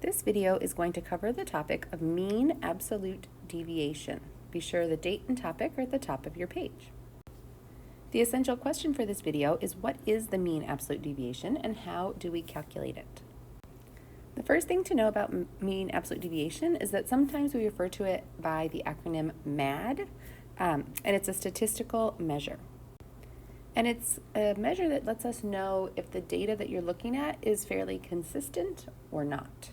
This video is going to cover the topic of mean absolute deviation. Be sure the date and topic are at the top of your page. The essential question for this video is, what is the mean absolute deviation and how do we calculate it? The first thing to know about mean absolute deviation is that sometimes we refer to it by the acronym MAD, and it's a statistical measure. And it's a measure that lets us know if the data that you're looking at is fairly consistent or not.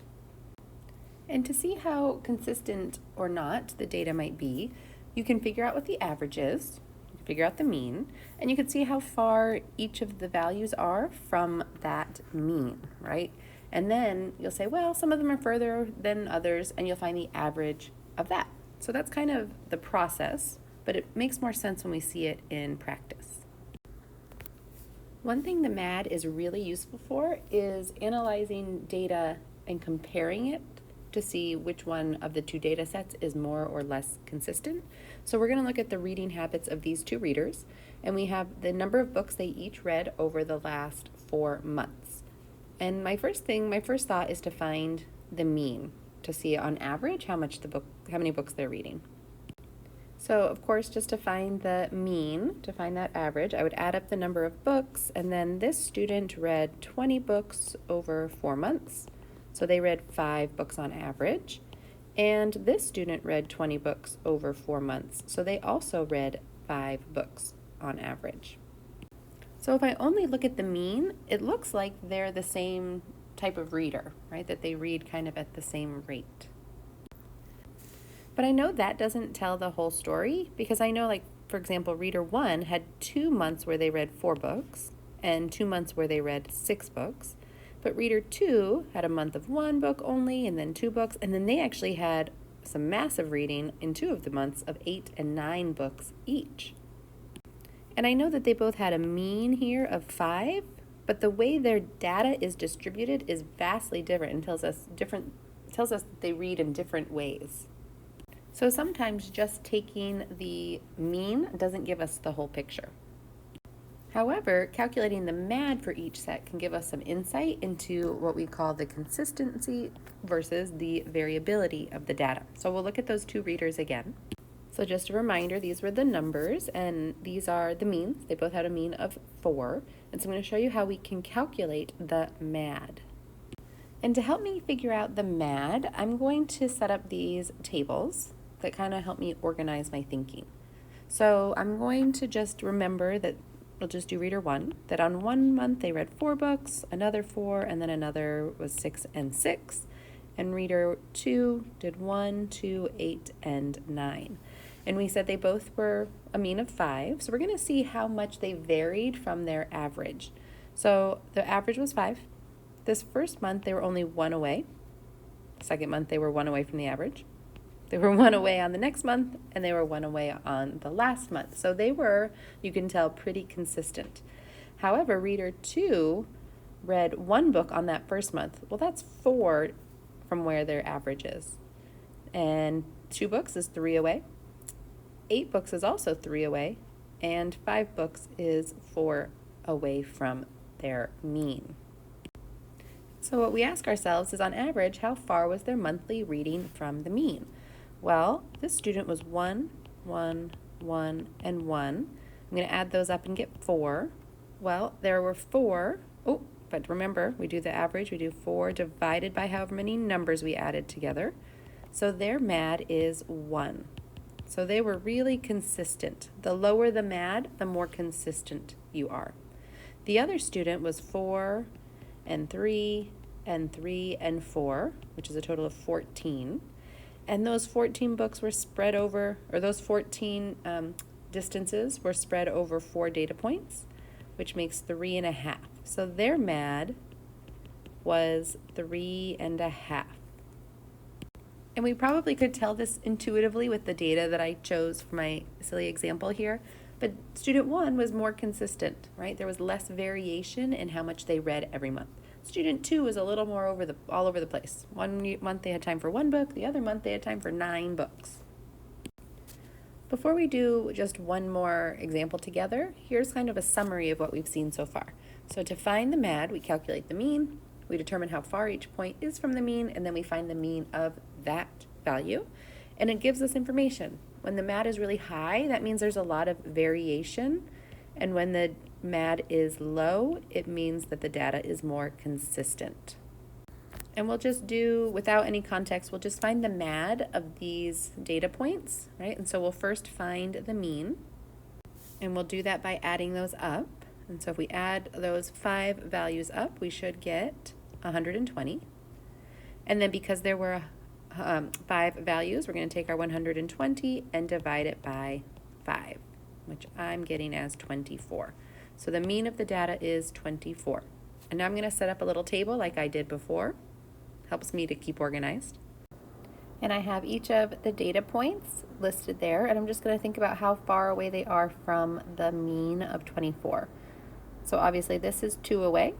And to see how consistent or not the data might be, you can figure out what the average is, you can figure out the mean, and you can see how far each of the values are from that mean, right? And then you'll say, well, some of them are further than others, and you'll find the average of that. So that's kind of the process, but it makes more sense when we see it in practice. One thing the MAD is really useful for is analyzing data and comparing it to see which one of the two data sets is more or less consistent. So we're going to look at the reading habits of these two readers, and we have the number of books they each read over the last 4 months. And my first thought is to find the mean, to see on average how many books they're reading. So of course, just to find the mean, to find that average, I would add up the number of books, and then this student read 20 books over 4 months. So they read 5 books on average, and this student read 20 books over 4 months. So they also read 5 books on average. So if I only look at the mean, it looks like they're the same type of reader, right? That they read kind of at the same rate. But I know that doesn't tell the whole story, because I know, like, for example, reader 1 had 2 months where they read 4 books and 2 months where they read 6 books. But reader 2 had a month of 1 book only and then 2 books, and then they actually had some massive reading in 2 of the months of 8 and 9 books each. And I know that they both had a mean here of 5, but the way their data is distributed is vastly different and tells us that they read in different ways. So sometimes just taking the mean doesn't give us the whole picture. However, calculating the MAD for each set can give us some insight into what we call the consistency versus the variability of the data. So we'll look at those two readers again. So just a reminder, these were the numbers and these are the means. They both had a mean of 4. And so I'm going to show you how we can calculate the MAD. And to help me figure out the MAD, I'm going to set up these tables that kind of help me organize my thinking. So I'm going to just remember that we'll just do reader 1, that on 1 month they read 4 books, another 4, and then another was 6 and 6. And reader 2 did 1, 2, 8, and 9. And we said they both were a mean of 5. So we're going to see how much they varied from their average. So the average was 5. This first month they were only 1 away. Second month they were 1 away from the average. They were 1 away on the next month, and they were 1 away on the last month. So they were, you can tell, pretty consistent. However, reader 2 read 1 book on that first month. Well, that's 4 from where their average is. And 2 books is 3 away. 8 books is also 3 away. And 5 books is 4 away from their mean. So what we ask ourselves is, on average, how far was their monthly reading from the mean? Well, this student was 1, 1, 1, and 1. I'm going to add those up and get 4. Well, there were 4. Oh, but remember, we do the average. We do 4 divided by however many numbers we added together. So their MAD is 1. So they were really consistent. The lower the MAD, the more consistent you are. The other student was 4 and 3 and 3 and 4, which is a total of 14. And those 14 books were spread over, or those 14 distances were spread over 4 data points, which makes 3.5. So their MAD was 3.5. And we probably could tell this intuitively with the data that I chose for my silly example here, but student 1 was more consistent, right? There was less variation in how much they read every month. Student 2 was a little more all over the place. 1 month they had time for 1 book, the other month they had time for 9 books. Before we do just one more example together, here's kind of a summary of what we've seen so far. So to find the MAD, we calculate the mean, We determine how far each point is from the mean, and then we find the mean of that value. And it gives us information. When the MAD is really high, that means there's a lot of variation. And when the MAD is low, it means that the data is more consistent. And we'll just do, without any context, we'll just find the MAD of these data points, right? And so we'll first find the mean, and we'll do that by adding those up. And so if we add those 5 values up, we should get 120. And then because there were 5 values, we're going to take our 120 and divide it by 5, which I'm getting as 24. So the mean of the data is 24. And now I'm going to set up a little table like I did before. Helps me to keep organized. And I have each of the data points listed there, and I'm just going to think about how far away they are from the mean of 24. So obviously this is 2 away,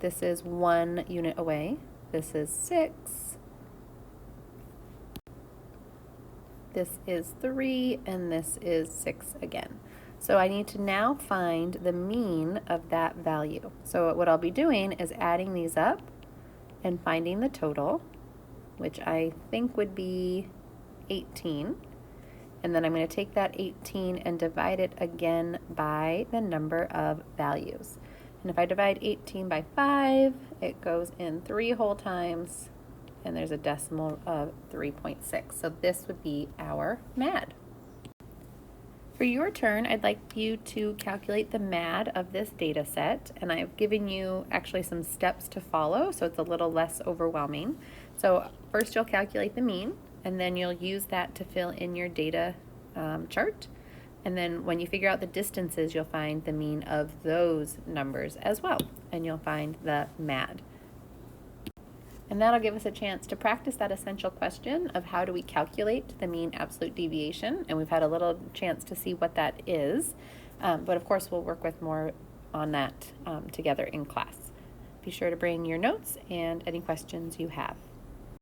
this is 1 unit away, this is 6, this is 3, and this is 6 again. So I need to now find the mean of that value. So what I'll be doing is adding these up and finding the total, which I think would be 18. And then I'm going to take that 18 and divide it again by the number of values. And if I divide 18 by 5, it goes in 3 whole times, and there's a decimal of 3.6. So this would be our MAD. For your turn, I'd like you to calculate the MAD of this data set, and I've given you actually some steps to follow, so it's a little less overwhelming. So first you'll calculate the mean, and then you'll use that to fill in your data chart. And then when you figure out the distances, you'll find the mean of those numbers as well, and you'll find the MAD. And that'll give us a chance to practice that essential question of how do we calculate the mean absolute deviation, and we've had a little chance to see what that is, but of course we'll work with more on that together in class. Be sure to bring your notes and any questions you have.